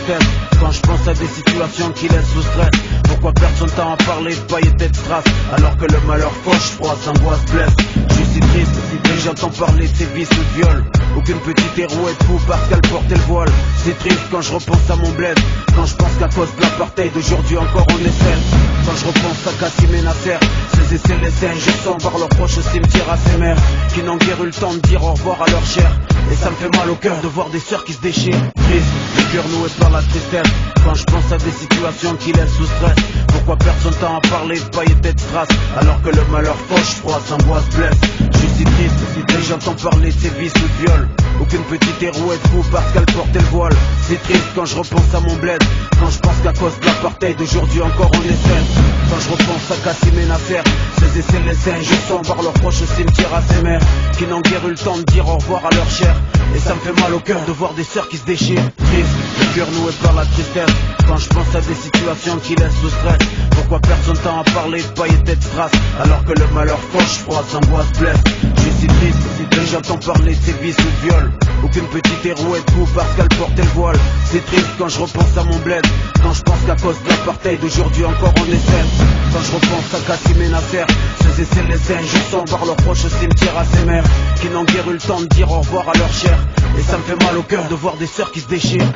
tristesse quand je pense à des situations qui laissent sous stress. Pourquoi perdre son temps à parler de paillettes et de strass alors que le malheur fauche, froisse, angoisse, blesse. Je suis si triste et j'entends parler de ses vices ou de viol. Aucune petite héros est fou parce qu'elle portait le voile. C'est triste quand je repense à mon bled, quand je pense qu'à cause de l'apartheid d'aujourd'hui encore on est seul. Quand je repense à Kassim et Nasser, ces essais les scènes, je sens par leurs proches au cimetière à ces mères qui n'ont guère eu le temps de dire au revoir à leur chair. Et ça me fait mal au cœur de voir des sœurs qui se déchirent. Triste, le cœur noué par la tristesse quand je pense à des situations qui laissent sous stress. Pourquoi perdre son temps à parler de paillettes et de strass alors que le malheur fauche, froisse, angoisse, blesse. Je suis si triste et j'entends parler de ses vices ou de viol. Aucune petite héros est fou parce qu'elle portait le voile. C'est triste quand je repense à mon bled, quand je pense qu'à cause de l'apartheid d'aujourd'hui encore on est seul. Quand je repense à Kassim et Nasser, ces essais les scènes, je sens par leurs proches au cimetière à ces mères qui n'ont guère eu le temps de dire au revoir à leur chair. Et ça me fait mal au cœur de voir des sœurs qui se déchirent. Triste, le cœur noué par la tristesse quand je pense à des situations qui laissent sous stress. Pourquoi perdre son temps à parler de paillettes et de strass alors que le malheur fauche, froisse, angoisse, blesse. Je suis si triste et j'entends parler de ses vices ou de viol. Aucune petite héros est fou parce qu'elle portait le voile. C'est triste quand je repense à mon bled, quand je pense qu'à cause de l'apartheid d'aujourd'hui encore on est seul. Quand je repense à Kassim et Nasser, ces essais les scènes, je sens par leurs proches au cimetière à ces mères qui n'ont guère eu le temps de dire au revoir à leur chair. Et ça me fait mal au cœur de voir des sœurs qui se déchirent.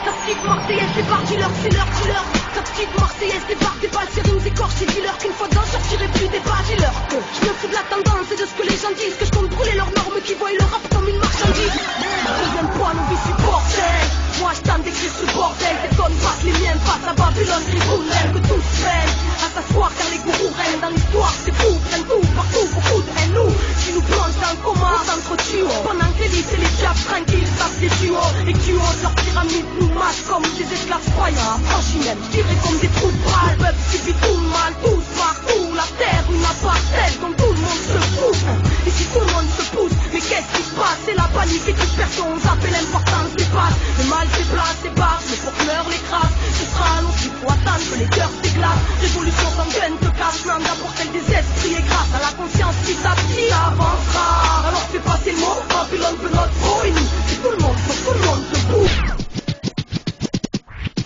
Ta petite Marseillaise débarque, dis-leur, c'est leur dealer. Ta petite Marseillaise débarque, des balles, c'est rimes, écorches, c'est dealer. Qu'une fois dedans, je sortirai plus des balles, dis-leur que je me fous de la tendance et de ce que les gens disent, que je compte brûler leurs normes, qui voient le rap comme une marchandise. Deuxième point, nos vies supporters. Moi je tente d'écrire ce bordel, tes tonnes passent, les miennes passent à Babylone, tribunal, que tous prennent à s'asseoir car les gourous règnent dans l'histoire, c'est fou, prennent tout, partout, beaucoup de haine, nous, qui nous plongent dans le coma, on s'entretue, pendant que les et les diables tranquilles tapent des duos, et qui osent leur pyramide nous massent comme des esclaves croyants, franchis même, je dirais comme des trous de bras, le peuple subit tout le mal, tous partout, la terre, une apartheid, dont tout le monde se fout, et si tout le monde se pousse, mais qu'est-ce qui se passe, c'est la panique et toute personne appelle l'importance des passes, le mal c'est place, c'est barre, les porteurs l'écrasent. Ce sera long, il faut attendre que les cœurs s'éclatent. Révolution sanguine te cache, l'un d'apporter des esprits. Et grâce à la conscience qui s'appuie, avancera. Alors fais passer le mot, Babylone veut notre peau. Et nous, c'est tout le monde, faut tout le monde debout.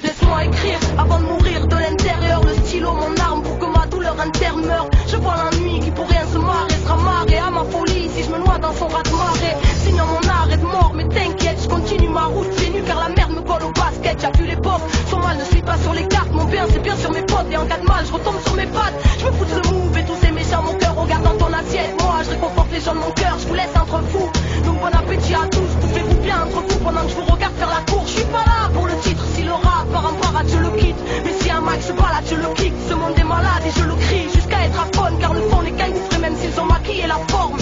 Laisse-moi écrire avant de mourir de l'intérieur. Le stylo, mon arme pour que ma douleur interne meure. Je vois la nuit qui pour rien se marrer sera marrée à ma folie si je me noie dans son raz de marée. Sinon mon arrêt de mort, mais t'inquiète, je continue ma route pieds nus car la merde me colle au basket. J'ai vu l'époque, son mal ne suit pas sur les cartes. Mon bien c'est bien sur mes potes et en cas de mal je retombe sur mes pattes. Je me fous de ce move et tous ces méchants mon cœur regarde dans ton assiette. Moi je réconforte les gens de mon cœur, je vous laisse entre vous. Donc bon appétit à tous, pouvez-vous bien entre vous pendant que je vous regarde faire la cour. Je suis pas là pour le titre, si le rap part en parade je le quitte. Mais si un max se balade je le kick. Ce monde est malade et je le crie jusqu'à être aphone car le fond n'est qu'un gouffre même s'ils ont maquillé la forme.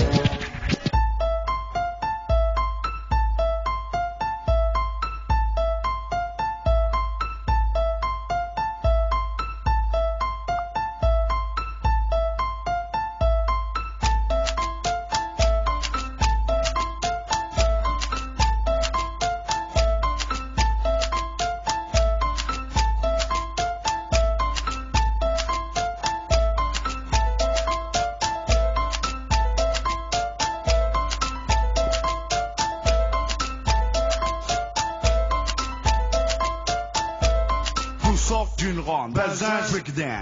Sort d'une ronde, Belzins breakdown.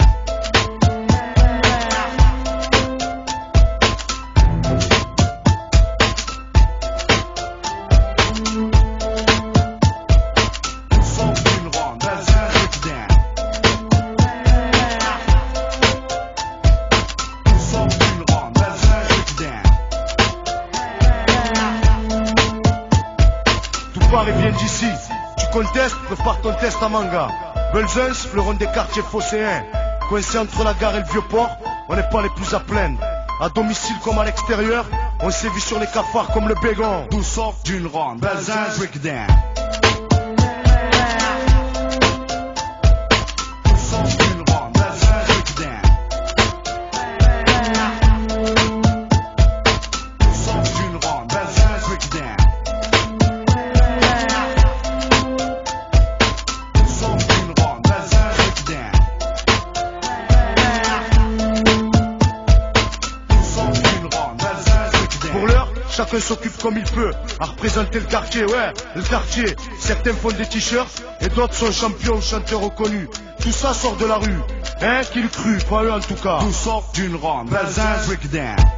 Sort d'une ronde, Belzins breakdown. Sort d'une ronde, Belzins breakdown. Tout part et vient d'ici. Tu contestes, prépare ton test à manga. Belzins, fleuron des quartiers phocéens. Coincé entre la gare et le vieux port, on n'est pas les plus à plaindre. À domicile comme à l'extérieur, on sévit sur les cafards comme le bégon. D'où sort d'une ronde, Belzins breakdown. chacun s'occupe comme il peut à représenter le quartier, ouais, le quartier. Certains font des t-shirts et d'autres sont champions ou chanteurs reconnus. Tout ça sort de la rue, hein, qui le crut, pas eux en tout cas. Tout sort d'une ronde, Belzins breakdown.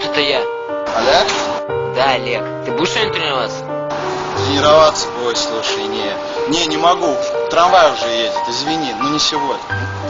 Это я. Олег? Да, Олег. Ты будешь сегодня тренироваться? Тренироваться? Ой, слушай, не могу. Трамвай уже едет, извини, но не сегодня.